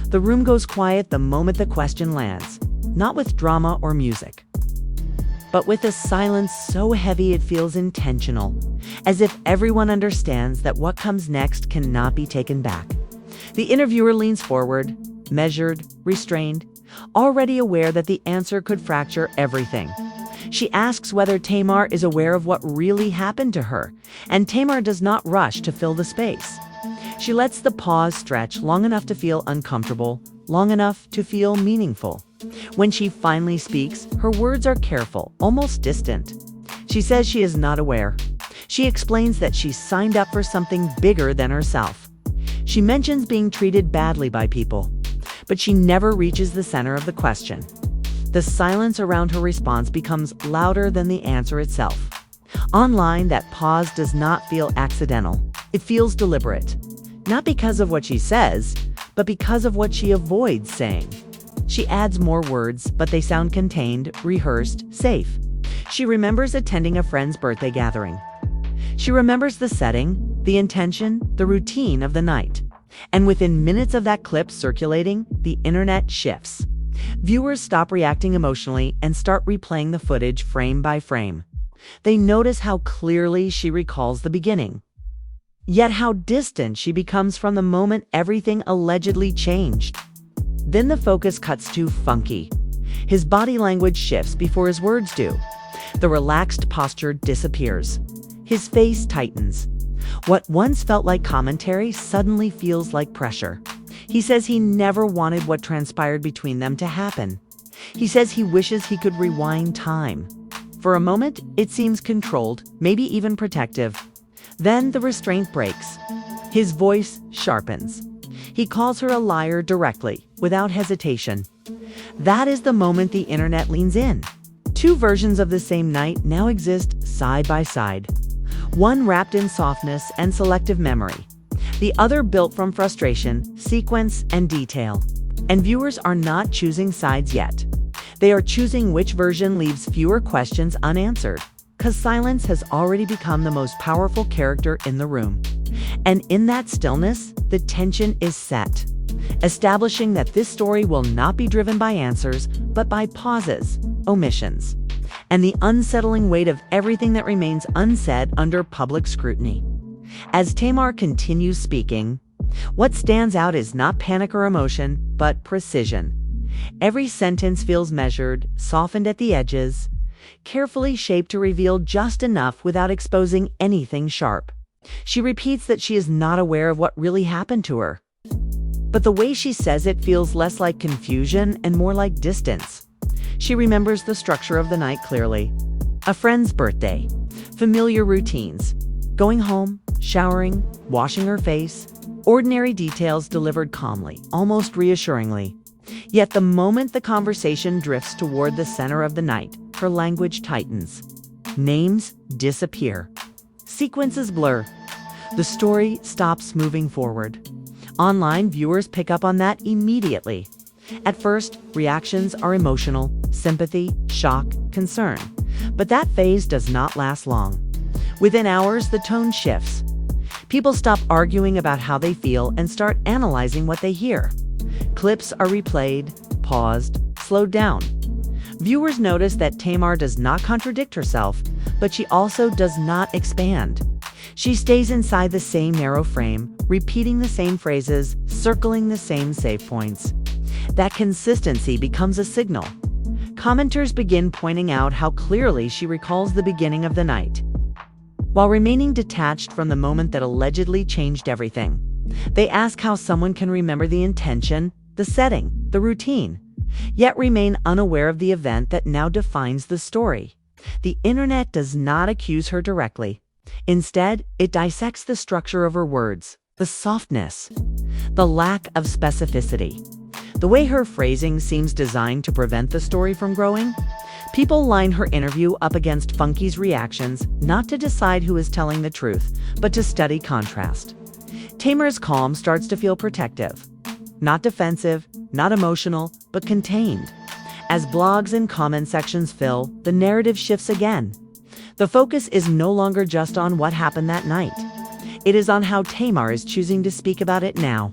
The room goes quiet the moment the question lands, not with drama or music, but with a silence so heavy it feels intentional, as if everyone understands that what comes next cannot be taken back. The interviewer leans forward, measured, restrained, already aware that the answer could fracture everything. She asks whether Tamar is aware of what really happened to her, and Tamar does not rush to fill the space. She lets the pause stretch long enough to feel uncomfortable, long enough to feel meaningful. When she finally speaks, her words are careful, almost distant. She says she is not aware. She explains that she signed up for something bigger than herself. She mentions being treated badly by people, but she never reaches the center of the question. The silence around her response becomes louder than the answer itself. Online, that pause does not feel accidental. It feels deliberate. Not because of what she says, but because of what she avoids saying. She adds more words, but they sound contained, rehearsed, safe. She remembers attending a friend's birthday gathering. She remembers the setting, the intention, the routine of the night. And within minutes of that clip circulating, the internet shifts. Viewers stop reacting emotionally and start replaying the footage frame by frame. They notice how clearly she recalls the beginning, yet how distant she becomes from the moment everything allegedly changed. Then the focus cuts to Funky. His body language shifts before his words do. The relaxed posture disappears. His face tightens. What once felt like commentary suddenly feels like pressure. He says he never wanted what transpired between them to happen. He says he wishes he could rewind time. For a moment, it seems controlled, maybe even protective. Then the restraint breaks. His voice sharpens. He calls her a liar directly, without hesitation. That is the moment the internet leans in. Two versions of the same night now exist side by side. One wrapped in softness and selective memory. The other built from frustration, sequence, and detail. And viewers are not choosing sides yet. They are choosing which version leaves fewer questions unanswered, because silence has already become the most powerful character in the room. And in that stillness, the tension is set, establishing that this story will not be driven by answers, but by pauses, omissions, and the unsettling weight of everything that remains unsaid under public scrutiny. As Tamar continues speaking, what stands out is not panic or emotion, but precision. Every sentence feels measured, softened at the edges, carefully shaped to reveal just enough without exposing anything sharp. She repeats that she is not aware of what really happened to her. But the way she says it feels less like confusion and more like distance. She remembers the structure of the night clearly. A friend's birthday, familiar routines, going home, showering, washing her face, ordinary details delivered calmly, almost reassuringly. Yet the moment the conversation drifts toward the center of the night, her language tightens. Names disappear. Sequences blur. The story stops moving forward. Online, viewers pick up on that immediately. At first, reactions are emotional, sympathy, shock, concern. But that phase does not last long. Within hours, the tone shifts. People stop arguing about how they feel and start analyzing what they hear. Clips are replayed, paused, slowed down. Viewers notice that Tamar does not contradict herself, but she also does not expand. She stays inside the same narrow frame, repeating the same phrases, circling the same save points. That consistency becomes a signal. Commenters begin pointing out how clearly she recalls the beginning of the night, while remaining detached from the moment that allegedly changed everything. They ask how someone can remember the intention, the setting, the routine, yet remain unaware of the event that now defines the story. The internet does not accuse her directly. Instead, it dissects the structure of her words, the softness, the lack of specificity, the way her phrasing seems designed to prevent the story from growing. People line her interview up against Funky's reactions, not to decide who is telling the truth, but to study contrast. Tamar's calm starts to feel protective. Not defensive, not emotional, but contained. As blogs and comment sections fill, the narrative shifts again. The focus is no longer just on what happened that night. It is on how Tamar is choosing to speak about it now.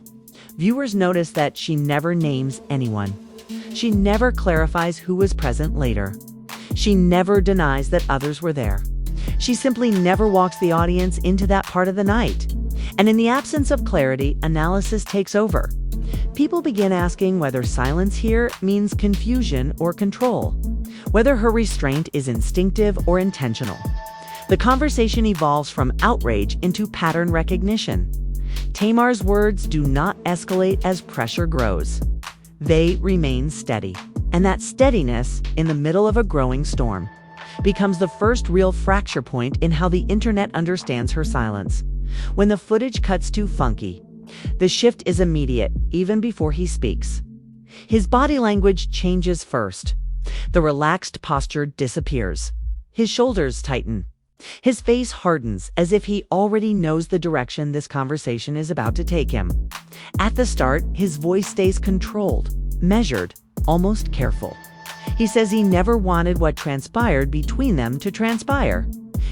Viewers notice that she never names anyone. She never clarifies who was present later. She never denies that others were there. She simply never walks the audience into that part of the night. And in the absence of clarity, analysis takes over. People begin asking whether silence here means confusion or control, whether her restraint is instinctive or intentional. The conversation evolves from outrage into pattern recognition. Tamar's words do not escalate as pressure grows. They remain steady. And that steadiness, in the middle of a growing storm, becomes the first real fracture point in how the internet understands her silence. When the footage cuts to Funky, the shift is immediate, even before he speaks. His body language changes first. The relaxed posture disappears. His shoulders tighten. His face hardens as if he already knows the direction this conversation is about to take him. At the start, his voice stays controlled, measured, almost careful. He says he never wanted what transpired between them to transpire.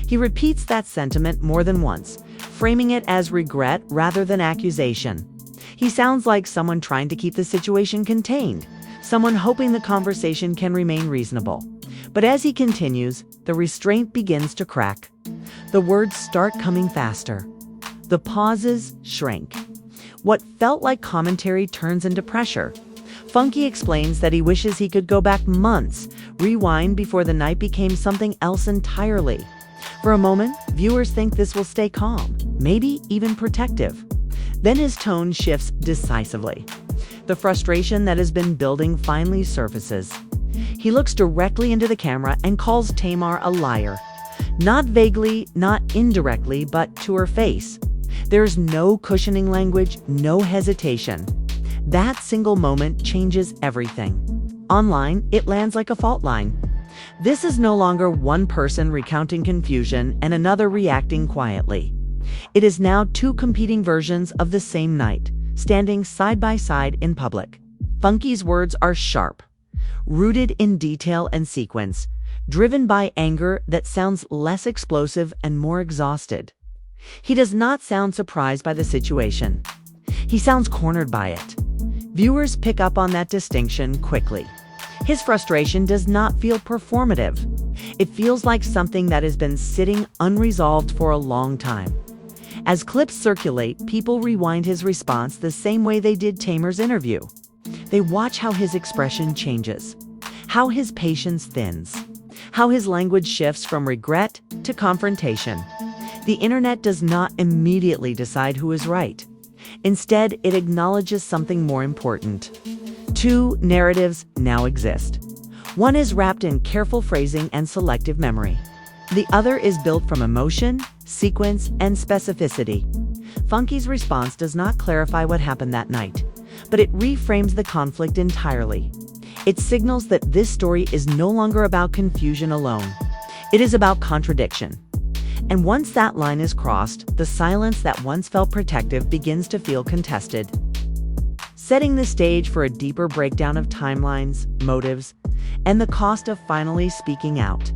He repeats that sentiment more than once, framing it as regret rather than accusation. He sounds like someone trying to keep the situation contained, someone hoping the conversation can remain reasonable. But as he continues, the restraint begins to crack. The words start coming faster. The pauses shrink. What felt like commentary turns into pressure. Funky explains that he wishes he could go back months, rewind before the night became something else entirely. For a moment, viewers think this will stay calm, maybe even protective. Then his tone shifts decisively. The frustration that has been building finally surfaces. He looks directly into the camera and calls Tamar a liar. Not vaguely, not indirectly, but to her face. There's no cushioning language, no hesitation. That single moment changes everything. Online, it lands like a fault line. This is no longer one person recounting confusion and another reacting quietly. It is now two competing versions of the same night, standing side by side in public. Funky's words are sharp, rooted in detail and sequence, driven by anger that sounds less explosive and more exhausted. He does not sound surprised by the situation. He sounds cornered by it. Viewers pick up on that distinction quickly. His frustration does not feel performative. It feels like something that has been sitting unresolved for a long time. As clips circulate, people rewind his response the same way they did Tamar's interview. They watch how his expression changes, how his patience thins, how his language shifts from regret to confrontation. The internet does not immediately decide who is right. Instead, it acknowledges something more important. Two narratives now exist. One is wrapped in careful phrasing and selective memory. The other is built from emotion, sequence, and specificity. Funky's response does not clarify what happened that night, but it reframes the conflict entirely. It signals that this story is no longer about confusion alone. It is about contradiction. And once that line is crossed, the silence that once felt protective begins to feel contested, setting the stage for a deeper breakdown of timelines, motives, and the cost of finally speaking out.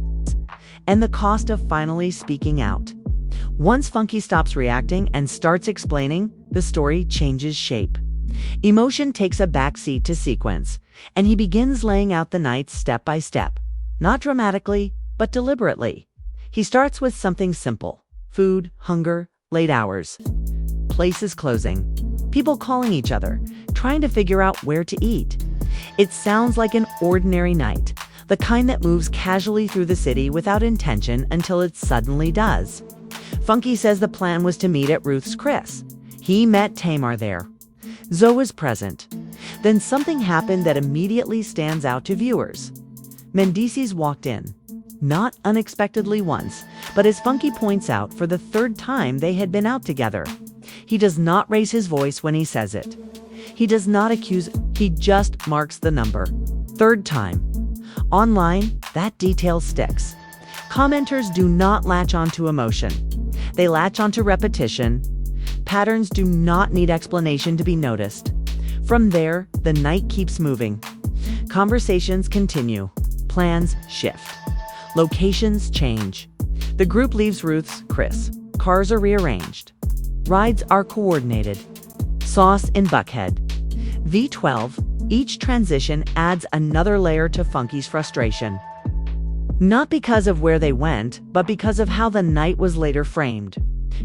Once Funky stops reacting and starts explaining, the story changes shape. Emotion takes a backseat to sequence, and he begins laying out the nights step by step, not dramatically, but deliberately. He starts with something simple: food, hunger, late hours, places closing, people calling each other, trying to figure out where to eat. It sounds like an ordinary night, the kind that moves casually through the city without intention until it suddenly does. Funky says the plan was to meet at Ruth's Chris. He met Tamar there. Zoe was present. Then something happened that immediately stands out to viewers. Mendeecees walked in. Not unexpectedly once, but as Funky points out, for the third time they had been out together. He does not raise his voice when he says it. He does not accuse, he just marks the number. Third time. Online, that detail sticks. Commenters do not latch onto emotion. They latch onto repetition. Patterns do not need explanation to be noticed. From there, the night keeps moving. Conversations continue. Plans shift. Locations change. The group leaves Ruth's Chris. Cars are rearranged. Rides are coordinated. sauce in Buckhead. V12, each transition adds another layer to Funky's frustration. Not because of where they went, but because of how the night was later framed.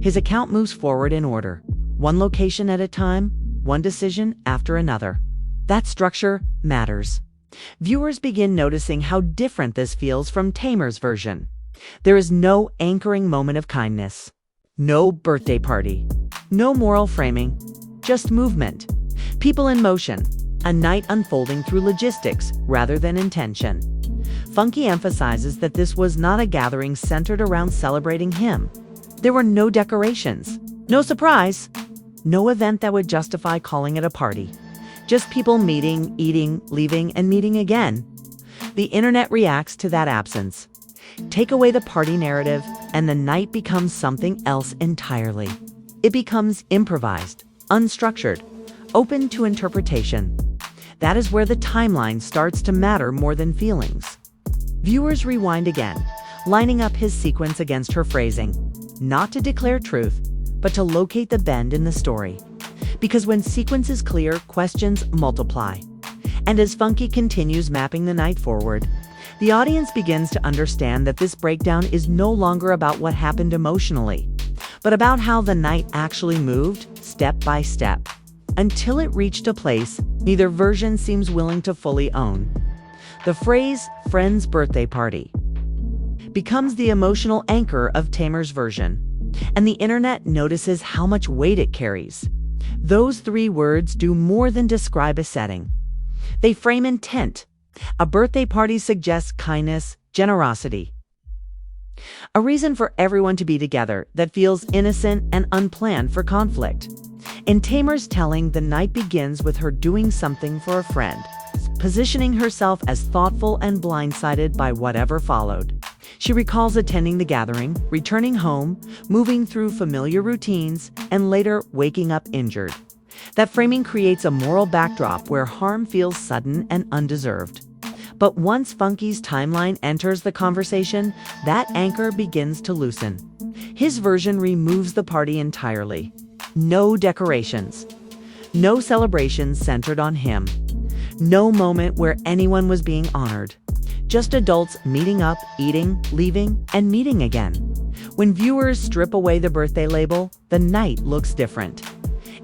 His account moves forward in order, one location at a time, one decision after another. That structure matters. Viewers begin noticing how different this feels from Tamar's version. There is no anchoring moment of kindness, no birthday party, no moral framing, just movement, people in motion, a night unfolding through logistics rather than intention. Funky emphasizes that this was not a gathering centered around celebrating him. There were no decorations, no surprise, no event that would justify calling it a party. Just people meeting, eating, leaving, and meeting again. The internet reacts to that absence. Take away the party narrative, and the night becomes something else entirely. It becomes improvised, unstructured, open to interpretation. That is where the timeline starts to matter more than feelings. Viewers rewind again, lining up his sequence against her phrasing, not to declare truth, but to locate the bend in the story. Because when sequence is clear, questions multiply. And as Funky continues mapping the night forward, the audience begins to understand that this breakdown is no longer about what happened emotionally, but about how the night actually moved step by step, until it reached a place neither version seems willing to fully own. The phrase, "friend's birthday party," becomes the emotional anchor of Tamar's version, and the internet notices how much weight it carries. Those three words do more than describe a setting. They frame intent. A birthday party suggests kindness, generosity. A reason for everyone to be together that feels innocent and unplanned for conflict. In Tamar's telling, the night begins with her doing something for a friend, positioning herself as thoughtful and blindsided by whatever followed. She recalls attending the gathering, returning home, moving through familiar routines, and later waking up injured. That framing creates a moral backdrop where harm feels sudden and undeserved. But once Funky's timeline enters the conversation, that anchor begins to loosen. His version removes the party entirely. No decorations. No celebrations centered on him. No moment where anyone was being honored. Just adults meeting up, eating, leaving, and meeting again. When viewers strip away the birthday label, the night looks different.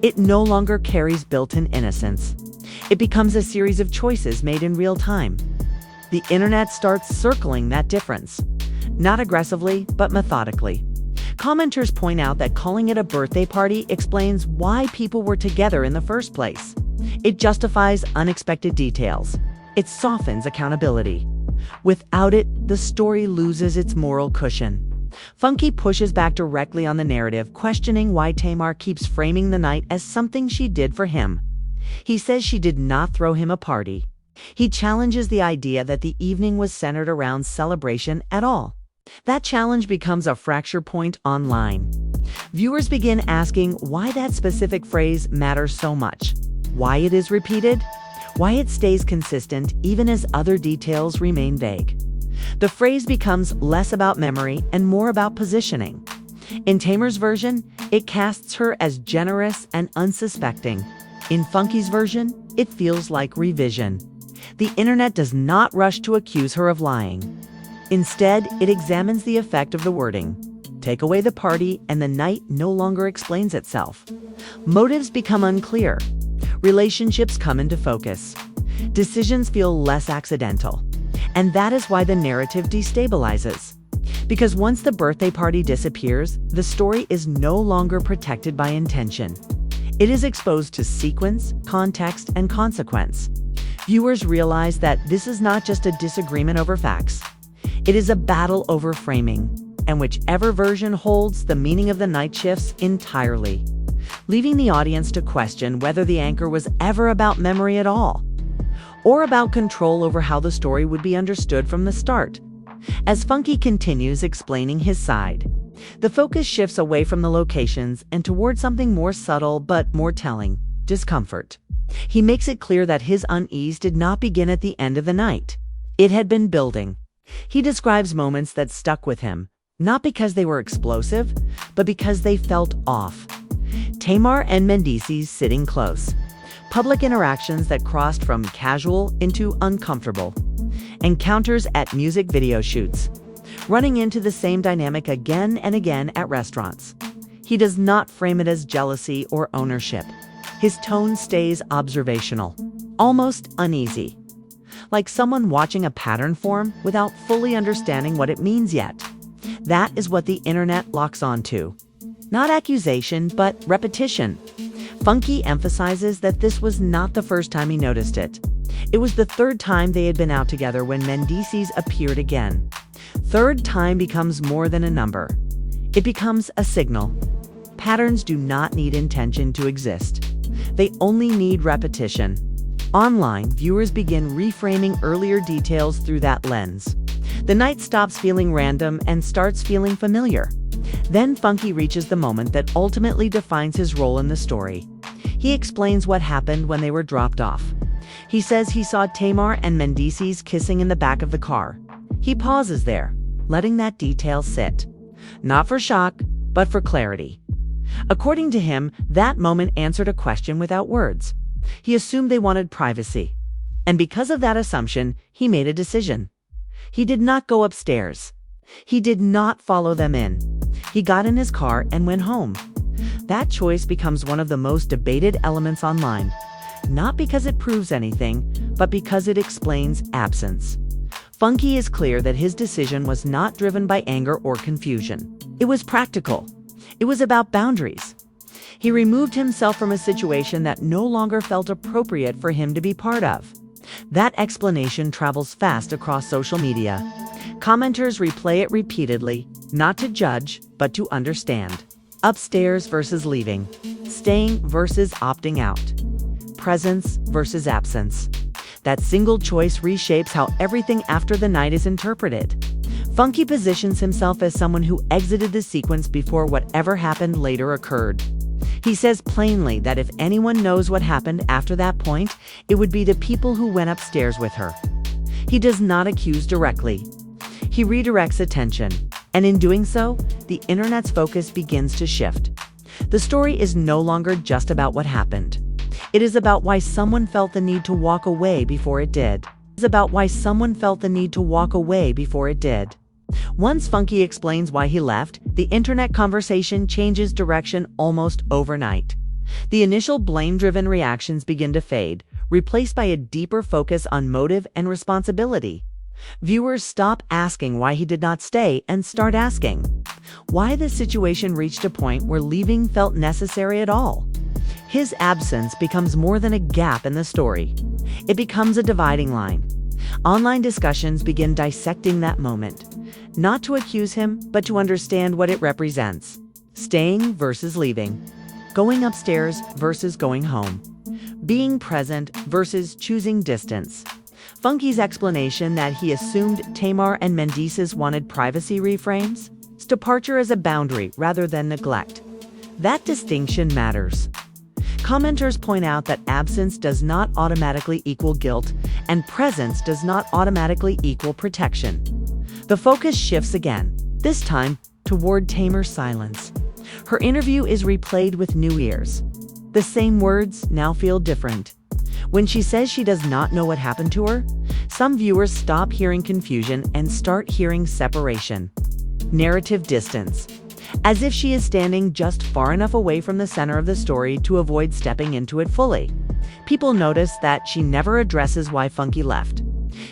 It no longer carries built-in innocence. It becomes a series of choices made in real time. The internet starts circling that difference. Not aggressively, but methodically. Commenters point out that calling it a birthday party explains why people were together in the first place. It justifies unexpected details. It softens accountability. Without it, the story loses its moral cushion. Funky pushes back directly on the narrative, questioning why Tamar keeps framing the night as something she did for him. He says she did not throw him a party. He challenges the idea that the evening was centered around celebration at all. That challenge becomes a fracture point online. Viewers begin asking why that specific phrase matters so much, why it is repeated, why it stays consistent even as other details remain vague. The phrase becomes less about memory and more about positioning. In Tamar's version, it casts her as generous and unsuspecting. In Funky's version, it feels like revision. The internet does not rush to accuse her of lying. Instead, it examines the effect of the wording. Take away the party, and the night no longer explains itself. Motives become unclear. Relationships come into focus. Decisions feel less accidental. And that is why the narrative destabilizes. Because once the birthday party disappears, the story is no longer protected by intention. It is exposed to sequence, context, and consequence. Viewers realize that this is not just a disagreement over facts. It is a battle over framing, and whichever version holds, the meaning of the night shifts entirely, leaving the audience to question whether the anchor was ever about memory at all, or about control over how the story would be understood from the start. As Funky continues explaining his side, the focus shifts away from the locations and toward something more subtle but more telling: discomfort. He makes it clear that his unease did not begin at the end of the night. It had been building. He describes moments that stuck with him, not because they were explosive, but because they felt off. Tamar and Mendeecees sitting close. Public interactions that crossed from casual into uncomfortable. Encounters at music video shoots. Running into the same dynamic again and again at restaurants. He does not frame it as jealousy or ownership. His tone stays observational, almost uneasy. Like someone watching a pattern form without fully understanding what it means yet. That is what the internet locks onto. Not accusation, but repetition. Funky emphasizes that this was not the first time he noticed it. It was the third time they had been out together when Mendeecees appeared again. Third time becomes more than a number. It becomes a signal. Patterns do not need intention to exist. They only need repetition. Online, viewers begin reframing earlier details through that lens. The night stops feeling random and starts feeling familiar. Then Funky reaches the moment that ultimately defines his role in the story. He explains what happened when they were dropped off. He says he saw Tamar and Mendeecees kissing in the back of the car. He pauses there, letting that detail sit. Not for shock, but for clarity. According to him, that moment answered a question without words. He assumed they wanted privacy. And because of that assumption, he made a decision. He did not go upstairs. He did not follow them in. He got in his car and went home. That choice becomes one of the most debated elements online. Not because it proves anything, but because it explains absence. Funky is clear that his decision was not driven by anger or confusion. It was practical. It was about boundaries. He removed himself from a situation that no longer felt appropriate for him to be part of. That explanation travels fast across social media. Commenters replay it repeatedly, not to judge, but to understand. Upstairs versus leaving. Staying versus opting out. Presence versus absence. That single choice reshapes how everything after the night is interpreted. Funky positions himself as someone who exited the sequence before whatever happened later occurred. He says plainly that if anyone knows what happened after that point, it would be the people who went upstairs with her. He does not accuse directly. He redirects attention, and in doing so, the internet's focus begins to shift. The story is no longer just about what happened. It is about why someone felt the need to walk away before it did. It's about why someone felt the need to walk away before it did. Once Funky explains why he left, the internet conversation changes direction almost overnight. The initial blame-driven reactions begin to fade, replaced by a deeper focus on motive and responsibility. Viewers stop asking why he did not stay and start asking why the situation reached a point where leaving felt necessary at all. His absence becomes more than a gap in the story. It becomes a dividing line. Online discussions begin dissecting that moment, not to accuse him, but to understand what it represents. Staying versus leaving. Going upstairs versus going home. Being present versus choosing distance. Funky's explanation that he assumed Tamar and Mendeecees wanted privacy reframes departure as a boundary rather than neglect. That distinction matters. Commenters point out that absence does not automatically equal guilt, and presence does not automatically equal protection. The focus shifts again, this time toward Tamar's silence. Her interview is replayed with new ears. The same words now feel different. When she says she does not know what happened to her, some viewers stop hearing confusion and start hearing separation. Narrative distance. As if she is standing just far enough away from the center of the story to avoid stepping into it fully. People notice that she never addresses why Funky left.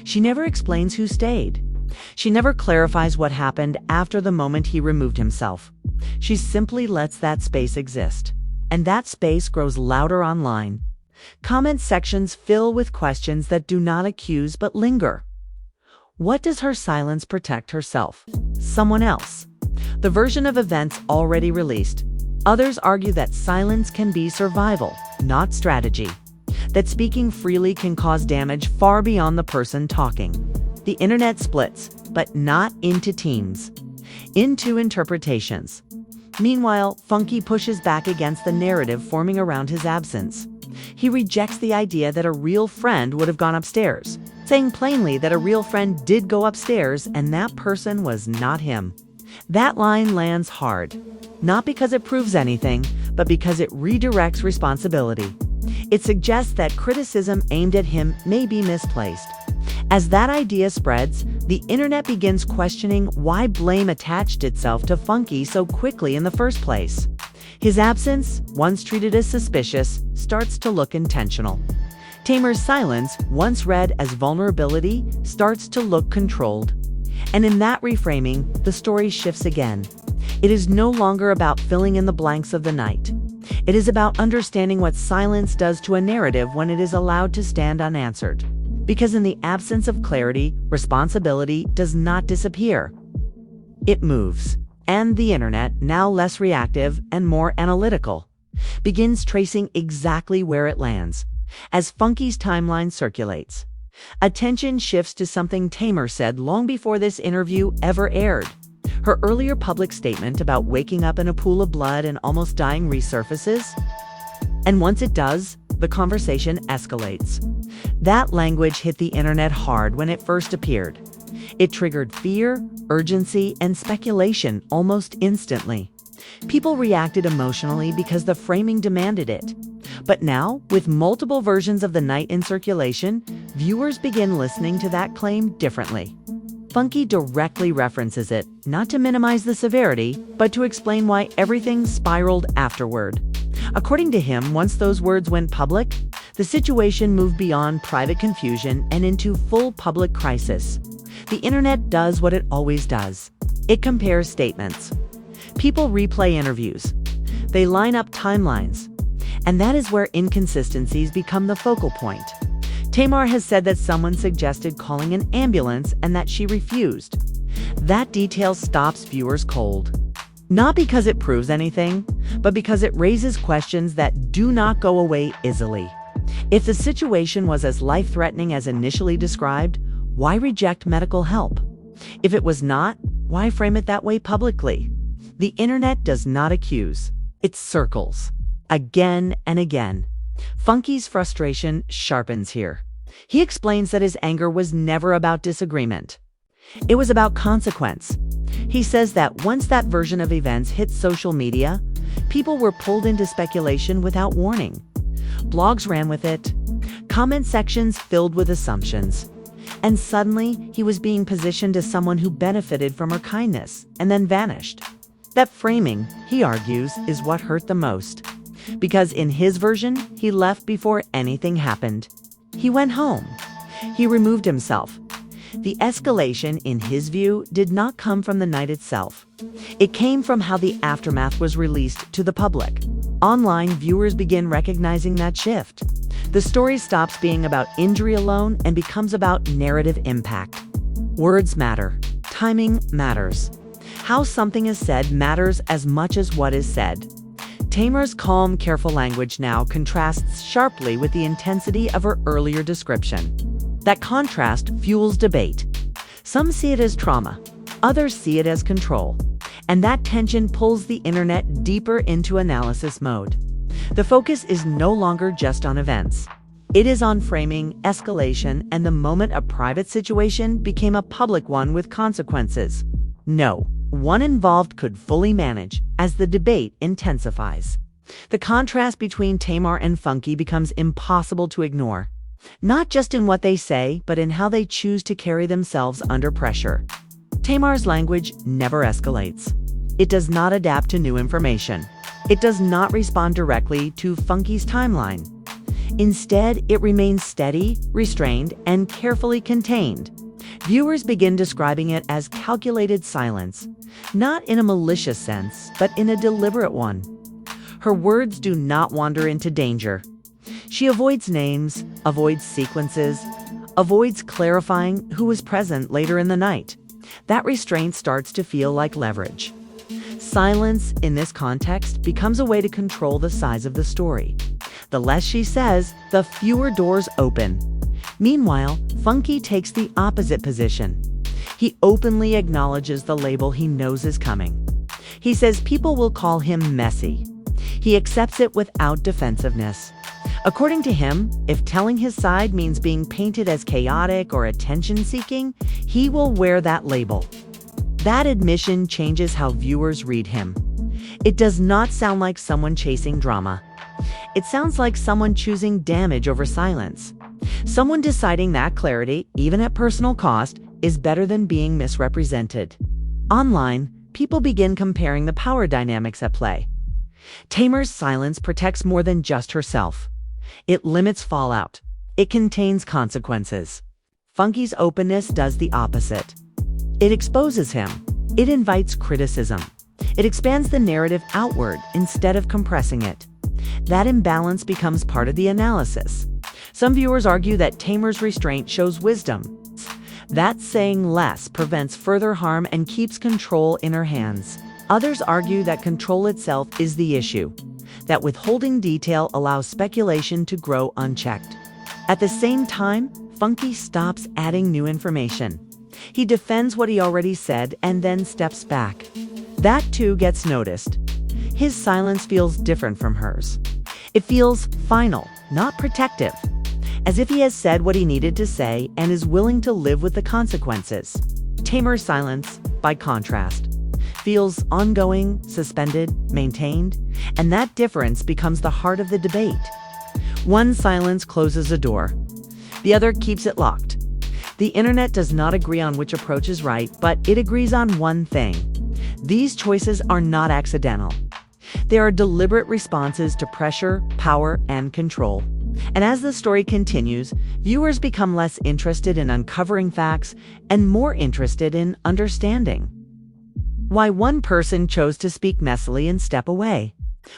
She never explains who stayed. She never clarifies what happened after the moment he removed himself. She simply lets that space exist. And that space grows louder online. Comment sections fill with questions that do not accuse but linger. What does her silence protect herself? Someone else? The version of events already released. Others argue that silence can be survival, not strategy. That speaking freely can cause damage far beyond the person talking. The internet splits, but not into teams. Into interpretations. Meanwhile, Funky pushes back against the narrative forming around his absence. He rejects the idea that a real friend would have gone upstairs, saying plainly that a real friend did go upstairs and that person was not him. That line lands hard, not because it proves anything, but because it redirects responsibility. It suggests that criticism aimed at him may be misplaced. As that idea spreads, the internet begins questioning why blame attached itself to Funky so quickly in the first place. His absence, once treated as suspicious, starts to look intentional. Tamar's silence, once read as vulnerability, starts to look controlled. And in that reframing, the story shifts again. It is no longer about filling in the blanks of the night. It is about understanding what silence does to a narrative when it is allowed to stand unanswered. Because in the absence of clarity, responsibility does not disappear. It moves. And the internet, now less reactive and more analytical, begins tracing exactly where it lands. As Funky's timeline circulates, attention shifts to something Tamar said long before this interview ever aired. Her earlier public statement about waking up in a pool of blood and almost dying resurfaces. And once it does, the conversation escalates. That language hit the internet hard when it first appeared. It triggered fear, urgency, and speculation almost instantly. People reacted emotionally because the framing demanded it. But now, with multiple versions of the night in circulation, viewers begin listening to that claim differently. Funky directly references it, not to minimize the severity, but to explain why everything spiraled afterward. According to him, once those words went public, the situation moved beyond private confusion and into full public crisis. The internet does what it always does. It compares statements. People replay interviews. They line up timelines. And that is where inconsistencies become the focal point. Tamar has said that someone suggested calling an ambulance and that she refused. That detail stops viewers cold. Not because it proves anything, but because it raises questions that do not go away easily. If the situation was as life-threatening as initially described, why reject medical help? If it was not, why frame it that way publicly? The internet does not accuse. It circles. Again and again. Funky's frustration sharpens here. He explains that his anger was never about disagreement. It was about consequence. He says that once that version of events hit social media, people were pulled into speculation without warning. Blogs ran with it, comment sections filled with assumptions. And suddenly, he was being positioned as someone who benefited from her kindness and then vanished. That framing, he argues, is what hurt the most. Because in his version, he left before anything happened. He went home. He removed himself. The escalation, in his view, did not come from the night itself. It came from how the aftermath was released to the public. Online, viewers begin recognizing that shift. The story stops being about injury alone and becomes about narrative impact. Words matter. Timing matters. How something is said matters as much as what is said. Tamar's calm, careful language now contrasts sharply with the intensity of her earlier description. That contrast fuels debate. Some see it as trauma, others see it as control. And that tension pulls the internet deeper into analysis mode. The focus is no longer just on events. It is on framing, escalation, and the moment a private situation became a public one with consequences. No one involved could fully manage as the debate intensifies. The contrast between Tamar and Funky becomes impossible to ignore. Not just in what they say, but in how they choose to carry themselves under pressure. Tamar's language never escalates. It does not adapt to new information. It does not respond directly to Funky's timeline. Instead, it remains steady, restrained, and carefully contained. Viewers begin describing it as calculated silence, not in a malicious sense, but in a deliberate one. Her words do not wander into danger. She avoids names, avoids sequences, avoids clarifying who was present later in the night. That restraint starts to feel like leverage. Silence, in this context, becomes a way to control the size of the story. The less she says, the fewer doors open. Meanwhile, Funky takes the opposite position. He openly acknowledges the label he knows is coming. He says people will call him messy. He accepts it without defensiveness. According to him, if telling his side means being painted as chaotic or attention-seeking, he will wear that label. That admission changes how viewers read him. It does not sound like someone chasing drama. It sounds like someone choosing damage over silence. Someone deciding that clarity, even at personal cost, is better than being misrepresented. Online, people begin comparing the power dynamics at play. Tamar's silence protects more than just herself. It limits fallout. It contains consequences. Funky's openness does the opposite. It exposes him. It invites criticism. It expands the narrative outward instead of compressing it. That imbalance becomes part of the analysis. Some viewers argue that Tamar's restraint shows wisdom. That saying less prevents further harm and keeps control in her hands. Others argue that control itself is the issue, that withholding detail allows speculation to grow unchecked. At the same time, Funky stops adding new information. He defends what he already said and then steps back. That too gets noticed. His silence feels different from hers. It feels final, not protective, as if he has said what he needed to say and is willing to live with the consequences. Tamar's silence, by contrast, feels ongoing, suspended, maintained, and that difference becomes the heart of the debate. One silence closes a door. The other keeps it locked. The internet does not agree on which approach is right, but it agrees on one thing. These choices are not accidental. They are deliberate responses to pressure, power, and control. And as the story continues, viewers become less interested in uncovering facts and more interested in understanding why one person chose to speak messily and step away,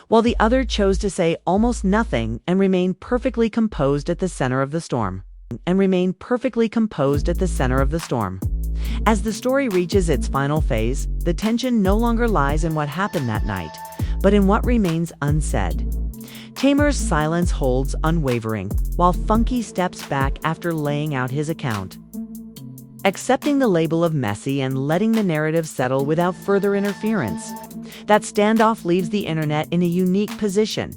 while the other chose to say almost nothing and remain perfectly composed at the center of the storm. As the story reaches its final phase, the tension no longer lies in what happened that night, but in what remains unsaid. Tamar's silence holds unwavering, while Funky steps back after laying out his account, accepting the label of messy and letting the narrative settle without further interference. That standoff leaves the internet in a unique position.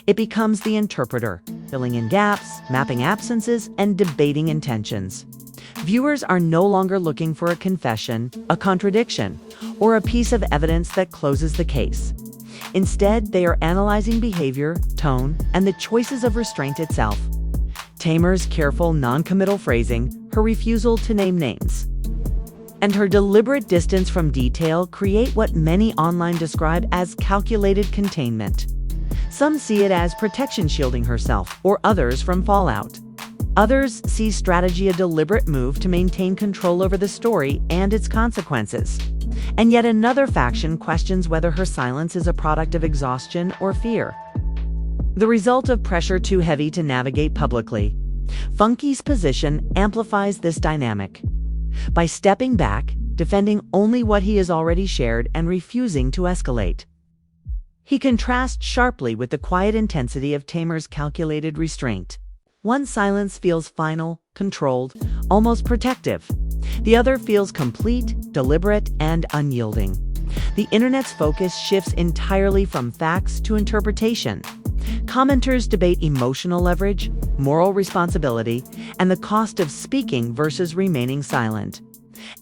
It becomes the interpreter, filling in gaps, mapping absences, and debating intentions. Viewers are no longer looking for a confession, a contradiction, or a piece of evidence that closes the case. Instead, they are analyzing behavior, tone, and the choices of restraint itself. Tamar's careful, non-committal phrasing, her refusal to name names, and her deliberate distance from detail create what many online describe as calculated containment. Some see it as protection shielding herself, or others from fallout. Others see strategy a deliberate move to maintain control over the story and its consequences. And yet another faction questions whether her silence is a product of exhaustion or fear, the result of pressure too heavy to navigate publicly. Funky's position amplifies this dynamic. By stepping back, defending only what he has already shared, and refusing to escalate, he contrasts sharply with the quiet intensity of Tamar's calculated restraint. One silence feels final, controlled, almost protective. The other feels complete, deliberate, and unyielding. The internet's focus shifts entirely from facts to interpretation. Commenters debate emotional leverage, moral responsibility, and the cost of speaking versus remaining silent.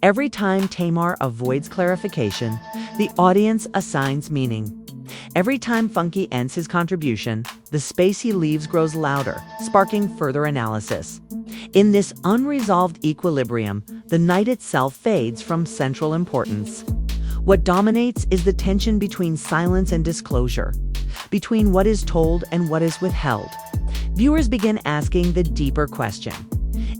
Every time Tamar avoids clarification, the audience assigns meaning. Every time Funky ends his contribution, the space he leaves grows louder, sparking further analysis. In this unresolved equilibrium, the night itself fades from central importance. What dominates is the tension between silence and disclosure, between what is told and what is withheld. Viewers begin asking the deeper question: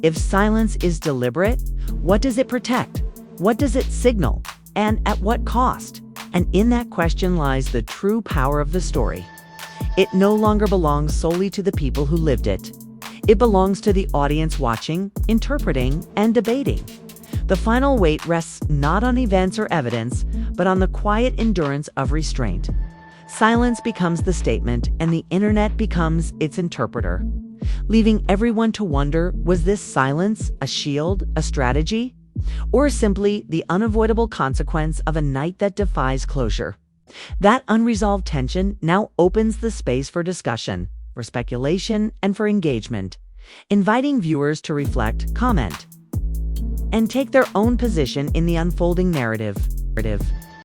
if silence is deliberate, what does it protect? What does it signal? And at what cost? And in that question lies the true power of the story. It no longer belongs solely to the people who lived it. It belongs to the audience watching, interpreting, and debating. The final weight rests not on events or evidence, but on the quiet endurance of restraint. Silence becomes the statement, and the internet becomes its interpreter, leaving everyone to wonder, was this silence a shield, a strategy, or simply the unavoidable consequence of a night that defies closure? That unresolved tension now opens the space for discussion, for speculation, and for engagement, inviting viewers to reflect, comment, and take their own position in the unfolding narrative.